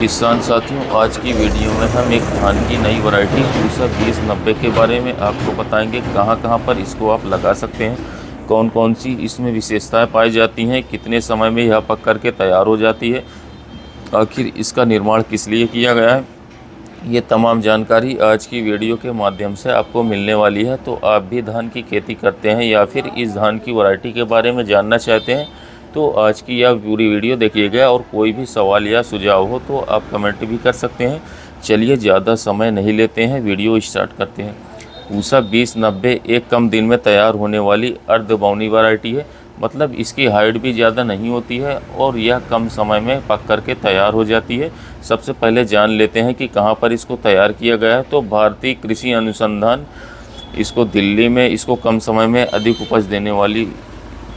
किसान साथियों, आज की वीडियो में हम एक धान की नई वैरायटी पूसा 2090 के बारे में आपको बताएंगे। कहां पर इसको आप लगा सकते हैं, कौन कौन सी इसमें विशेषताएं पाई जाती हैं, कितने समय में यह पक करके तैयार हो जाती है, आखिर इसका निर्माण किस लिए किया गया है, ये तमाम जानकारी आज की वीडियो के माध्यम से आपको मिलने वाली है। तो आप भी धान की खेती करते हैं या फिर इस धान की वैरायटी के बारे में जानना चाहते हैं तो आज की यह पूरी वीडियो देखिएगा। और कोई भी सवाल या सुझाव हो तो आप कमेंट भी कर सकते हैं। चलिए ज़्यादा समय नहीं लेते हैं, वीडियो स्टार्ट करते हैं। पूसा 2090 एक कम दिन में तैयार होने वाली अर्धबौनी वैरायटी है। मतलब इसकी हाइट भी ज़्यादा नहीं होती है और यह कम समय में पक करके तैयार हो जाती है। सबसे पहले जान लेते हैं कि कहाँ पर इसको तैयार किया गया है। तो भारतीय कृषि अनुसंधान इसको दिल्ली में इसको कम समय में अधिक उपज देने वाली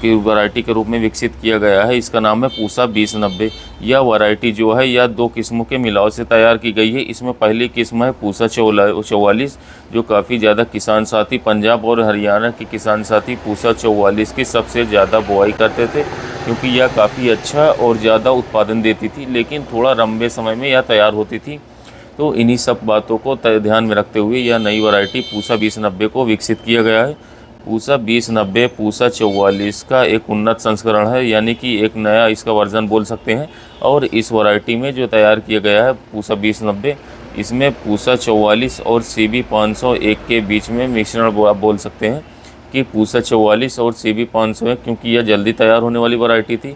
की वैरायटी के रूप में विकसित किया गया है। इसका नाम है पूसा 2090। यह वैरायटी जो है यह दो किस्मों के मिलाव से तैयार की गई है। इसमें पहली किस्म है पूसा 44 जो काफ़ी ज़्यादा किसान साथी पंजाब और हरियाणा के किसान साथी पूसा 44 की सबसे ज़्यादा बुआई करते थे, क्योंकि यह काफ़ी अच्छा और ज़्यादा उत्पादन देती थी, लेकिन थोड़ा लंबे समय में यह तैयार होती थी। तो इन्हीं सब बातों को ध्यान में रखते हुए यह नई वैरायटी पूसा 2090 को विकसित किया गया है। पूसा 2090 पूसा 44 का एक उन्नत संस्करण है, यानी कि एक नया इसका वर्जन बोल सकते हैं। और इस वैरायटी में जो तैयार किया गया है पूसा 2090, इसमें पूसा 44 और CB 501 के बीच में मिश्रण आप बोल सकते हैं कि पूसा 44 और CB 501, क्योंकि यह जल्दी तैयार होने वाली वैरायटी थी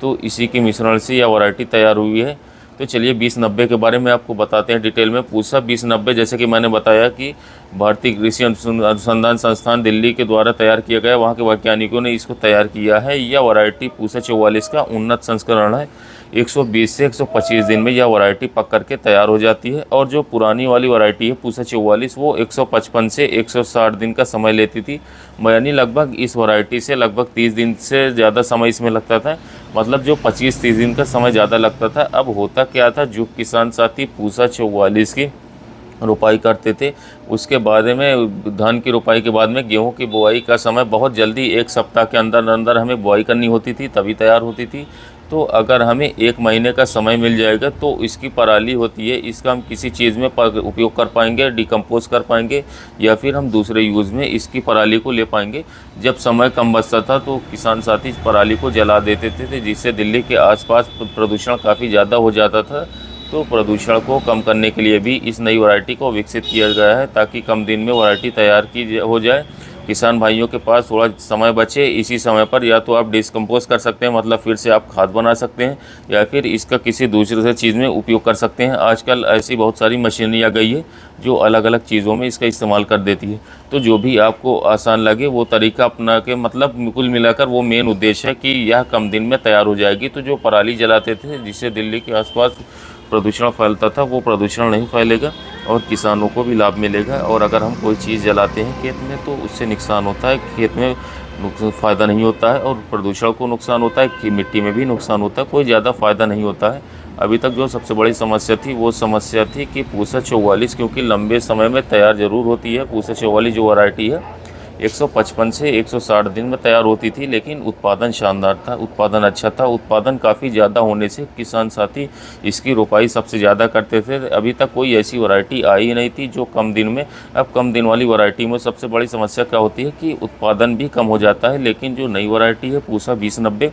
तो इसी के मिश्रण से यह वैरायटी तैयार हुई है। तो चलिए 2090 के बारे में आपको बताते हैं डिटेल में। पूसा 2090 जैसे कि मैंने बताया कि भारतीय कृषि अनुसंधान संस्थान दिल्ली के द्वारा तैयार किया गया, वहाँ के वैज्ञानिकों ने इसको तैयार किया है। यह वैरायटी पूसा 44 का उन्नत संस्करण है। 120 से 125 दिन में यह वैरायटी पक करके तैयार हो जाती है। और जो पुरानी वाली वैरायटी है पूसा 44, वो 155 से 160 दिन का समय लेती थी। यानी लगभग इस वैरायटी से लगभग 30 दिन से ज़्यादा समय इसमें लगता था। मतलब जो 25-30 दिन का समय ज़्यादा लगता था। अब होता क्या था, जो किसान साथी पूसा 44 की रोपाई करते थे, उसके बाद में धान की रोपाई के बाद में गेहूं की बुआई का समय बहुत जल्दी 1 सप्ताह के अंदर अंदर हमें बुआई करनी होती थी, तभी तैयार होती थी। तो अगर हमें 1 महीने का समय मिल जाएगा तो इसकी पराली होती है, इसका हम किसी चीज़ में उपयोग कर पाएंगे, डिकम्पोज कर पाएंगे, या फिर हम दूसरे यूज़ में इसकी पराली को ले पाएंगे। जब समय कम बचता था तो किसान साथी इस पराली को जला देते थे, जिससे दिल्ली के आसपास प्रदूषण काफ़ी ज़्यादा हो जाता था। तो प्रदूषण को कम करने के लिए भी इस नई वैरायटी को विकसित किया गया है, ताकि कम दिन में वैरायटी तैयार की हो जाए। किसान भाइयों के पास थोड़ा समय बचे, इसी समय पर या तो आप डिस्कम्पोज कर सकते हैं, मतलब फिर से आप खाद बना सकते हैं, या फिर इसका किसी दूसरे चीज़ में उपयोग कर सकते हैं। आजकल ऐसी बहुत सारी मशीनरी आ गई है जो अलग अलग चीज़ों में इसका इस्तेमाल कर देती है। तो जो भी आपको आसान लगे वो तरीका अपना के, मतलब कुल मिलाकर वो मेन उद्देश्य है कि यह कम दिन में तैयार हो जाएगी। तो जो पराली जलाते थे जिससे दिल्ली के आसपास प्रदूषण फैलता था, वो प्रदूषण नहीं फैलेगा और किसानों को भी लाभ मिलेगा। और अगर हम कोई चीज़ जलाते हैं खेत में तो उससे नुकसान होता है, खेत में फ़ायदा नहीं होता है, और प्रदूषण को नुकसान होता है कि मिट्टी में भी नुकसान होता है, कोई ज़्यादा फ़ायदा नहीं होता है। अभी तक जो सबसे बड़ी समस्या थी वो समस्या थी कि पूसा 44, क्योंकि लंबे समय में तैयार ज़रूर होती है। पूसा 44 जो वैरायटी है 155 से 160 दिन में तैयार होती थी, लेकिन उत्पादन शानदार था, उत्पादन अच्छा था। उत्पादन काफ़ी ज़्यादा होने से किसान साथी इसकी रोपाई सबसे ज़्यादा करते थे। अभी तक कोई ऐसी वैरायटी आई ही नहीं थी जो कम दिन में। अब कम दिन वाली वैरायटी में सबसे बड़ी समस्या क्या होती है कि उत्पादन भी कम हो जाता है, लेकिन जो नई वैरायटी है पूसा 2090,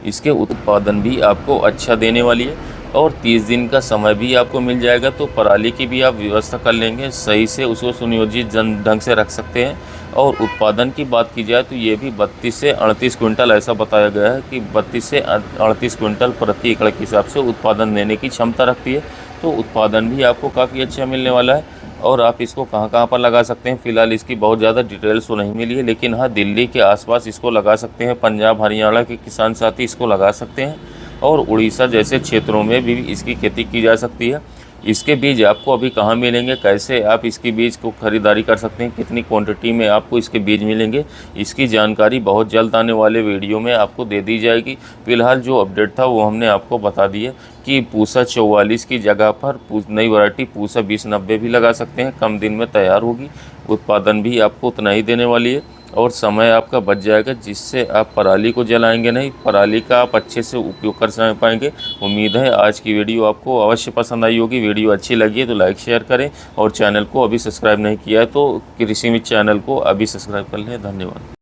इसके उत्पादन भी आपको अच्छा देने वाली है और 30 दिन का समय भी आपको मिल जाएगा। तो पराली की भी आप व्यवस्था कर लेंगे, सही से उसको सुनियोजित ढंग से रख सकते हैं। और उत्पादन की बात की जाए तो ये भी 32 से 38 क्विंटल ऐसा बताया गया है कि 32 से 38 क्विंटल प्रति एकड़ के हिसाब से उत्पादन देने की क्षमता रखती है। तो उत्पादन भी आपको काफ़ी अच्छा मिलने वाला है। और आप इसको कहाँ पर लगा सकते हैं, फ़िलहाल इसकी बहुत ज़्यादा डिटेल्स तो नहीं मिली है, लेकिन हाँ दिल्ली के आसपास इसको लगा सकते हैं। पंजाब हरियाणा के किसान साथी इसको लगा सकते हैं और उड़ीसा जैसे क्षेत्रों में भी इसकी खेती की जा सकती है। इसके बीज आपको अभी कहाँ मिलेंगे, कैसे आप इसके बीज को ख़रीदारी कर सकते हैं, कितनी क्वांटिटी में आपको इसके बीज मिलेंगे, इसकी जानकारी बहुत जल्द आने वाले वीडियो में आपको दे दी जाएगी। फ़िलहाल जो अपडेट था वो हमने आपको बता दिया कि पूसा 44 की जगह पर नई वैरायटी पूसा 2090 भी लगा सकते हैं। कम दिन में तैयार होगी, उत्पादन भी आपको उतना ही देने वाली है और समय आपका बच जाएगा, जिससे आप पराली को जलाएंगे नहीं, पराली का आप अच्छे से उपयोग कर पाएंगे। उम्मीद है आज की वीडियो आपको अवश्य पसंद आई होगी। वीडियो अच्छी लगी है तो लाइक शेयर करें, और चैनल को अभी सब्सक्राइब नहीं किया है तो कृषि मित्र चैनल को अभी सब्सक्राइब कर लें। धन्यवाद।